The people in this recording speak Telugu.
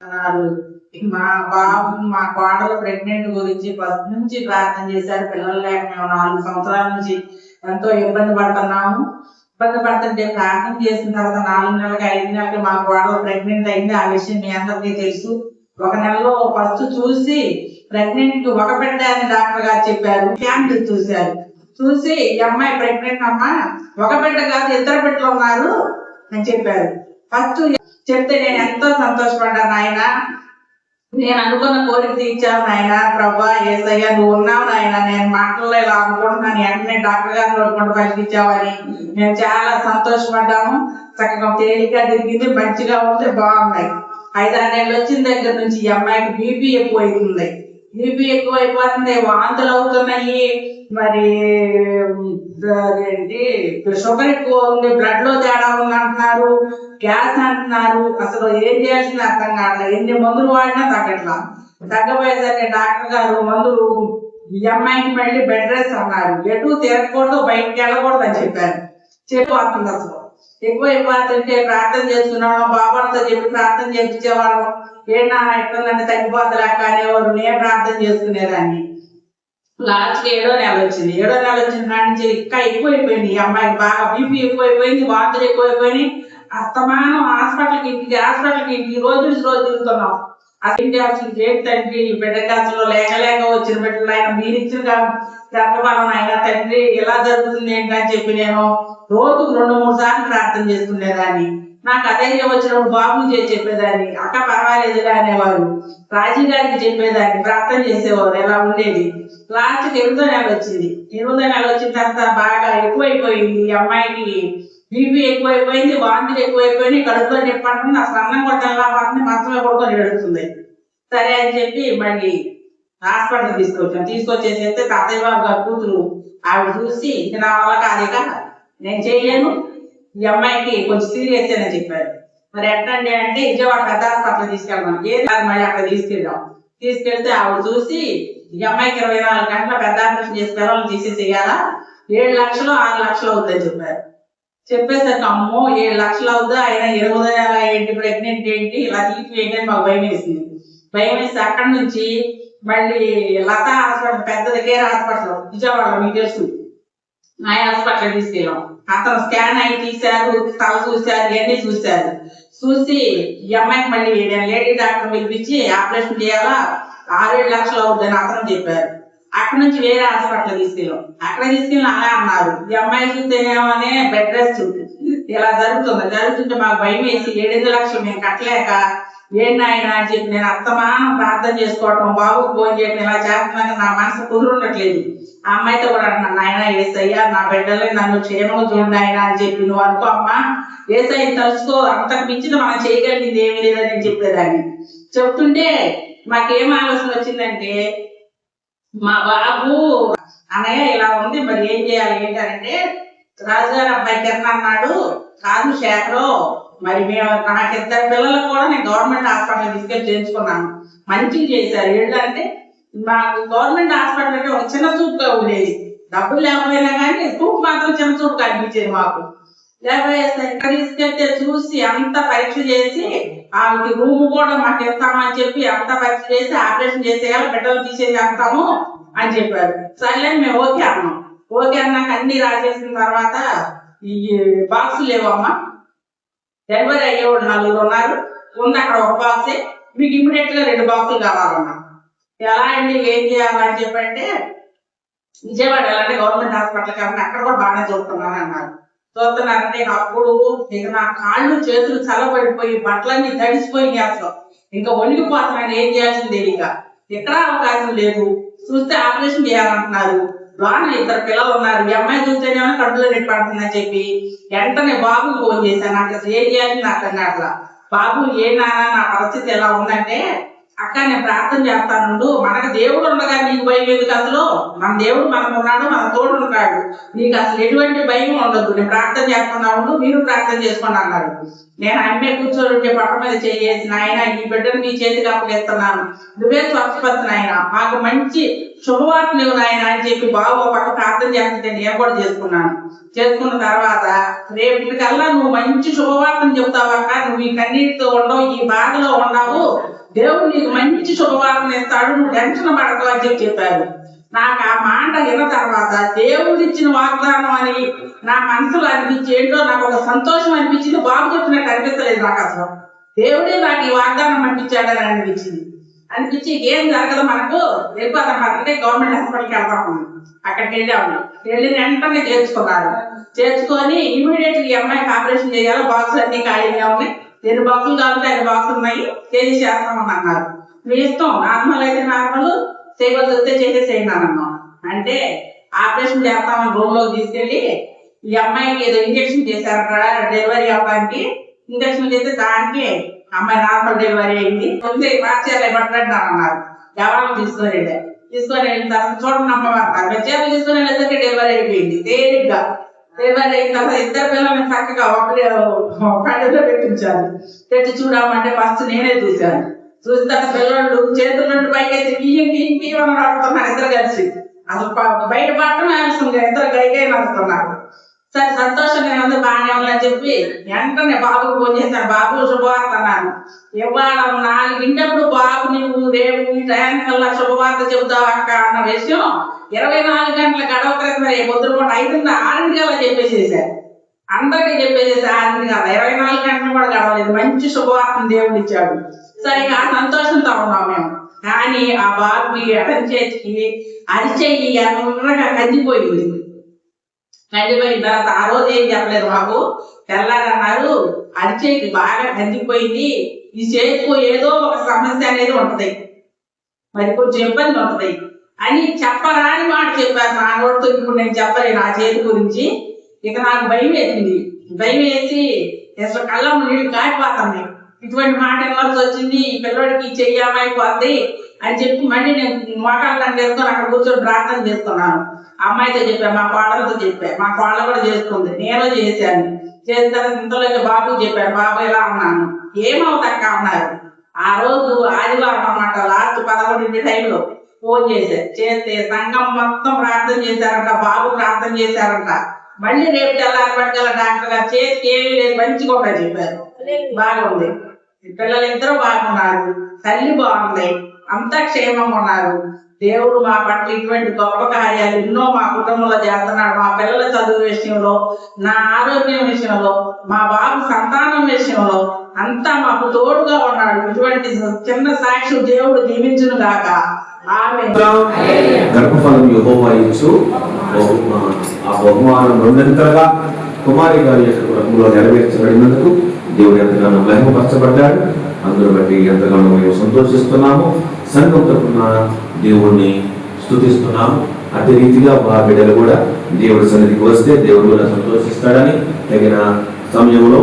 అన్నారు. మా బాబు మా కోడలు ప్రెగ్నెంట్ గురించి ఫస్ట్ నుంచి ప్రార్థన చేశారు. పిల్లలు లేక మేము 4 సంవత్సరాల నుంచి ఎంతో ఇబ్బంది పడుతున్నాము. ఇబ్బంది పడుతుంటే ప్రార్థన చేసిన తర్వాత 4 నెలలకి 5 నెలలకి మా కోడలు ప్రెగ్నెంట్ అయింది. ఆ విషయం మీ అందరికీ తెలుసు. 1 నెలలో ఫస్ట్ చూసి ప్రెగ్నెంట్ ఒక బిడ్డ అని డాక్టర్ గారు చెప్పారు. స్కాన్ చూశారు. చూసి ఈ అమ్మాయి ప్రెగ్నెంట్ అమ్మా, ఒక బిడ్డ కాదు 2 బిడ్డలు ఉన్నారు అని చెప్పారు. ఫస్ట్ చెప్తే నేను ఎంతో సంతోషపడ్డాను. ఆయన నేను అనుకున్న కోరిక తీర్చావు నాయన. ప్రభా యేసయ్య నువ్వు ఉన్నావు నాయన. నేను మాటల్లో ఇలా అనుకుంటున్నాను, వెంటనే డాక్టర్ గారు నోడుకుంటూ పలికించావని మేము చాలా సంతోషపడ్డాము. చక్కగా తేలిక తిరిగింది, మంచిగా ఉంది, బాగున్నాయి. 5-6 నెలలు వచ్చిన దగ్గర నుంచి ఈ అమ్మాయికి బీపీ ఎక్కువ అవుతుంది. బీపీ ఎక్కువ అయిపోతుంది, వాంతులు అవుతున్నాయి. మరి ఏంటి షుగర్ ఎక్కువ ఉంది, బ్లడ్ లో తేడా ఉంది అంటున్నారు, గ్యాస్ అంటున్నారు. అసలు ఏం చేయాల్సింది అర్థం కావట్లేదు. ఎన్ని మందులు వాడినా తగ్గట్లా. తగ్గపోయేసరికి డాక్టర్ గారు మందులు ఈ అమ్మాయికి మళ్ళీ బెడ్ రెస్ట్ అన్నారు. ఎటు తిరగకూడదు, బయటకు వెళ్ళకూడదు అని చెప్పారు. చెప్పిపోతుంది అసలు ఎక్కువ అయిపోతుంటే ప్రార్థన చేసుకున్నాను. బాబాతో చెప్పి ప్రార్థన చేయించేవాళ్ళం. ఏనా ఎట్టుందంటే తగ్గిపోతలేక అనేవారు. నేను ప్రార్థన చేసుకునేదాన్ని. లాస్ట్ 7వ నెల వచ్చింది. 7వ నెల వచ్చిన కాడి నుంచి ఇంకా ఎక్కువైపోయింది. ఈ అమ్మాయికి బాగా బీపీ ఎక్కువైపోయింది, వాంతులు ఎక్కువైపోయినాయి. అస్తమానం హాస్పిటల్కి ఇంటికి రోజు తిరుగుతున్నాం. అసలు ఏంటి తండ్రి ఈ బిడ్డకి అసలు లేక వచ్చిన బిడ్డలు ఆయన మీరు ఇచ్చిన గర్భఫలం అయినా తండ్రి ఎలా జరుగుతుంది ఏంటని చెప్పి నేను రోజుకు 2-3 సార్లు ప్రార్థన చేసుకునేదాన్ని. నాకు అధైర్యం వచ్చినప్పుడు బాబుని చేసి చెప్పేదాన్ని. అక్క పర్వాలేదుగా అనేవారు. రాజీ గారికి చెప్పేదాన్ని, ప్రార్థన చేసేవారు. ఎలా ఉండేది. లాస్ట్ 8వ నెల వచ్చింది. 8వ నెల వచ్చిన తర్వాత బాగా ఎక్కువైపోయింది. ఈ అమ్మాయికి బీపీ ఎక్కువైపోయింది, వాంతులు ఎక్కువైపోయినాయి, కడుపులో చెప్పంటుంది. అసలు అన్నం కూడా తెల్లవారిని మంచమే పడుకొని ఎడుతుంది. సరే అని చెప్పి మళ్ళీ హాస్పిటల్ తీసుకొచ్చేసేస్తే తాతయ్య బాబు గారు కూతురు ఆవిడ చూసి ఇంక నా వల్ల కాదేక నేను చేయలేను, ఈ అమ్మాయికి కొంచెం సీరియస్ అని చెప్పారు. మరి ఎట్టండి అంటే విజయవాడ పెద్ద హాస్పిటల్ తీసుకెళ్ళమని. ఏది మళ్ళీ అక్కడ తీసుకెళ్తే ఆవిడ చూసి ఈ అమ్మాయికి 24 గంటల పెద్ద ఆపరేషన్ చేసి పిల్లలు తీసేసేయాలా, 7 లక్షలు 6 లక్షలు అవుతుందని చెప్పారు. చెప్పేసరికి అమ్మో 7 లక్షలు అవుతుందా, ఆయన 8వ నెల ఏంటి, ప్రెగ్నెంట్ ఏంటి, ఇలా తీసివేయండి అని మాకు భయం వేసింది. భయం వేసి అక్కడి నుంచి మళ్ళీ లతా హాస్పిటల్, పెద్దది కేర్ హాస్పిటల్ విజయవాడలో మీకు తెలుసు, ఆ హాస్పిటల్ తీసుకెళ్ళాం. అతను స్కాన్ అయి తీశారు, తల చూశారు, ఇవన్నీ చూశారు. చూసి ఈ అమ్మాయికి మళ్ళీ నేను లేడీ డాక్టర్ పిలిపించి ఆపరేషన్ చేయాలా, 6-7 లక్షలు అవుతుందని అతను చెప్పారు. అక్కడి నుంచి వేరే హాస్పిటల్ తీసుకెళ్ళాం. అక్కడ తీసుకెళ్ళి అలా అన్నారు. ఈ అమ్మాయి చూస్తేనేమోనే బెడ్ రెస్ట్ ఇలా జరుగుతుంటే మాకు భయం వేసి 7-8 లక్షలు మేము కట్టలేక ఏంటైనా అని చెప్పి నేను అత్తమానం ప్రార్థన చేసుకోవటం, బాబుకు ఫోన్ చేయడం ఇలా చేస్తున్నాక నా మనసు కుదురుండట్లేదు. ఆ అమ్మాయితో కూడా అంటున్నాను, ఆయన ఏసయ్యా నా బిడ్డల్ని నన్ను క్షేమంగా చూడండి ఆయన అని చెప్పి నువ్వు అనుకో అమ్మా, ఏసయ్య తలుసుకో, అంతకు మించిన మనం చేయగలిగింది ఏమి లేదని చెప్పేదాన్ని. చెప్తుంటే మాకేం ఆలోచన వచ్చిందంటే, మా బాబు అన్నయ్య ఇలా ఉంది, మరి ఏం చేయాలి ఏంటంటే రాజుగారు అబ్బాయి కిరణ్ అన్నాడు, కాదు శేఖరు, మరి మేము నాకు 2 పిల్లలకు కూడా నేను గవర్నమెంట్ హాస్పిటల్ తీసుకెళ్ళి చేయించుకున్నాను. మంచిగా చేశారు. ఏంటంటే మాకు గవర్నమెంట్ హాస్పిటల్ అంటే ఒక చిన్న చూపుగా ఉండేది. డబ్బులు లేకపోయినా కానీ చూపు మాత్రం చిన్న చూపు కనిపించేది మాకు. ఇక్కడ తీసుకెళ్తే చూసి అంత పరీక్ష చేసి ఆమెకి రూమ్ కూడా మాకు ఇస్తామని చెప్పి అంత పరీక్ష చేసి ఆపరేషన్ చేసేయాలి, బిడ్డలు తీసేసేస్తాము అని చెప్పారు. సర్లే మేము ఓకే అన్నాం. ఓకే అన్నాక అన్ని రాసేసిన తర్వాత ఈ బాక్సులు లేవమ్మా, డెలివరీ అయ్యేవాడు 4 ఉన్నారు, ఉంది అక్కడ ఒక బాక్సే, మీకు ఇమీడియట్ గా 2 బాక్సులు కావాలన్నా. ఎలా అండి ఏం చేయాలని చెప్పంటే విజయవాడ వెళ్ళండి గవర్నమెంట్ హాస్పిటల్ కాబట్టి అక్కడ కూడా బాగానే చూస్తున్నాను అన్నారు. చూస్తున్నారంటే అప్పుడు ఇక నా కాళ్ళు చేతులు చల్లబడిపోయి బట్టలన్నీ తడిసిపోయి అసలు ఇంకా వణికిపోతున్నాను. ఏం చేయాల్సింది తెలియక ఎక్కడా అవకాశం లేదు. చూస్తే ఆపరేషన్ చేయాలంటున్నారు. లోన 2 పిల్లలు ఉన్నారు. ఈ అమ్మాయి చూస్తేనేమో కడుపులో రెట్టి పడుతుందని చెప్పి వెంటనే బాబుకి ఫోన్ చేశాను. నాకు అసలు ఏం చేయాలి అర్థం కావట్లా. బాబు ఏ నాన్న నా పరిస్థితి ఎలా ఉందంటే, అక్క నేను ప్రార్థన చేస్తాను, మనకు దేవుడు ఉండగా నీకు భయం ఎందుకు, అసలు మన దేవుడు మనకు ఉన్నాడు, మన తోడు ఉంటాడు, నీకు అసలు ఎటువంటి భయం ఉండదు, నేను ప్రార్థన చేస్తున్నాడు, మీరు ప్రార్థన చేసుకోండి అన్నాడు. నేను అమ్మే కూర్చోంటే పట్ట మీద చేసి, నాయన ఈ బిడ్డను నీ చేతికి అప్పగిస్తున్నాను, నువ్వే స్వస్థపరుచు నాయన, మాకు మంచి శుభవార్త నువ్వు నాయన అని చెప్పి బాబు ఒక పక్క ప్రార్థన చేస్తుంటే నేను కూడా చేసుకున్నాను. చేసుకున్న తర్వాత రేపటికల్లా నువ్వు మంచి శుభవార్తను చెప్తావు అక్క, నువ్వు ఈ కన్నీటితో ఉండవు, ఈ బాధలో ఉండవు, దేవుడు నీకు మంచి శుభవార్తను ఇస్తాడు, నువ్వు టెన్షన్ పడకు అని చెప్పారు. నాకు ఆ మాట విన్న తర్వాత దేవుడు ఇచ్చిన వాగ్దానం అని నా మనసులో అనిపించి ఏంటో నాకు ఒక సంతోషం అనిపించింది. బాబు చెప్పినట్టు అనిపించలేదు నాకు, అసలు దేవుడే నాకు ఈ వాగ్దానం అనిపించాడని అనిపించి ఏం జరగదు మనకు వెళ్ళిపోతాం అంటే గవర్నమెంట్ హాస్పిటల్కి వెళ్తాము. అక్కడికి వెళ్ళిన వెంటనే చేర్చుకొని ఇమీడియట్ ఈ అమ్మాయికి ఆపరేషన్ చేయాలి, బాక్సులు అన్ని ఖాళీగా ఉన్నాయి, 2 బాక్సులు కాబట్టి 5 బాక్సులు ఉన్నాయి, చేస్తామని అన్నారు. మీ ఇష్టం, నార్మల్ అయితే నార్మల్, చేయవలసి వస్తే చేసేసేయండి అన్నాం. అంటే ఆపరేషన్ చేస్తామని రూమ్ లోకి తీసుకెళ్ళి ఈ అమ్మాయికి ఏదో ఇంజక్షన్ చేశారట డెలివరీ అవ్వడానికి. ఇంజక్షన్ చేస్తే దానికి అమ్మాయి నార్మల్ డెలివరీ అయింది. మార్చేయాలి పట్టంటున్నారు. ఎవరు తీసుకొని వెళ్ళిన తర్వాత చూడండి అమ్మవారు చేపలు తీసుకొని వెళ్ళేసరికి డెలివరీ అయిపోయింది. తేలిగ్గా డెలివరీ అయిన తర్వాత 2 పిల్లల్ని చక్కగా కళ్ళలో పెట్టించారు. పెట్టి చూడమంటే ఫస్ట్ నేనే చూశాను. చూసిన తర్వాత పిల్లలు చేతుల నుండి పైకి అయితే కియ్యం ఆడుతున్నారు 2 కలిసి. అసలు బయట పట్టడం అవసరం 2 గైకే నడుస్తున్నారు. సరే సంతోషంగా ఉంది, బాగానే ఉందని చెప్పి వెంటనే బాబుకు ఫోన్ చేశాను. బాబు శుభవార్త అన్నాను. ఇవాళ 4 గంటప్పుడు బాబు నువ్వు రేపు ఈ టయానికల్లా శుభవార్త చెబుతావు అక్క అన్న విషయం 24 గంటల గడవ క్రితం రేపు పొద్దున 5-6 కల్లా చెప్పేసేసారు. అందరికీ చెప్పేసేసి 6 కల్లా 24 గంటలు కూడా గడవలేదు. మంచి శుభవార్తను దేవుడు ఇచ్చాడు. సరే ఆ సంతోషంతో ఉన్నాం మేము. కానీ ఆ బాబుకి ఎడం చేతికి అరిచేయి ఎర్రగా కందిపోయింది. కందిపోయిన తర్వాత ఆ రోజు ఏం చెప్పలేదు మాకు. తెల్లారన్నారు అరిచేయికి బాగా కందిపోయింది, ఈ చేతికి ఏదో ఒక సమస్య అనేది ఉంటది, మరి కొంచెం ఇబ్బంది ఉంటది అని చెప్పరాని మాట చెప్పారు. నా నోటితో ఇప్పుడు నేను చెప్పలేను ఆ చేతి గురించి. ఇక నాకు భయం వేసింది. భయం వేసి అసలు కళ్ళమ్మ నీళ్ళు కాయిపోతుంది. ఇటువంటి మాట ఇవ్వాల్సి వచ్చింది, ఈ పిల్లడికి చెయ్యమైపోద్ది అని చెప్పి మళ్ళీ నేను మోకాళ్ళని చేసుకొని అక్కడ కూర్చొని ప్రార్థన చేస్తున్నాను. అమ్మాయితో చెప్పాను, మా కోడలతో చెప్పాను, మా కోడలు కూడా చేసుకుంది, నేను చేశాను. చేసిన తర్వాత ఇంతలోకి బాబుకి చెప్పాను. బాబు ఇలా ఉన్నాను, ఏమవుతాక ఉన్నారు. ఆ రోజు ఆదివారం అన్నమాట, లాస్ట్ 11 టైంలో ఫోన్ చేస్తే సంఘం మొత్తం ప్రార్థన చేశారంట, బాబు ప్రార్థన చేశారంట. మళ్ళీ రేపు తెల్లారిపట్టుకల్లా డాక్టర్ గారు చేతికి ఏమీ లేదు, మంచిగా కూడా చెప్పారు. బాగుంది, పిల్లలిద్దరూ బాగున్నారు, తల్లి బాగుంది, అంతా క్షేమంగా ఉన్నారు. దేవుడు మా పట్ల ఇటువంటి గొప్ప కార్యాలు ఎన్నో మా కుటుంబంలో చేస్తున్నాడు. మా పిల్లల చదువు విషయంలో, నా ఆరోగ్యం విషయంలో, మా బాబు సంతానం విషయంలో అంతా మాకు తోడుగా ఉన్నాడు. ఇటువంటి చిన్న సాక్షి దేవుడు దీవించును గాక. ఆమేన్. గర్భఫలం యెహోవా ఇచ్చు ఆ బహుమానం రెండంతలుగా కుమారి గారి యొక్క గృహంలో నెరవేర్చబడినందుకు దేవుడు ఎంతగానో మహిమపరచబడ్డాడు. అందును బట్టి ఎంతగానో మేము సంతోషిస్తున్నాము. సంఘం తరపున దేవుణ్ణి స్తుతిస్తున్నాము. అదే రీతిగా మా బిడ్డలు కూడా దేవుడి సన్నిధికి వస్తే దేవుడు కూడా సంతోషిస్తాడని తగిన సమయంలో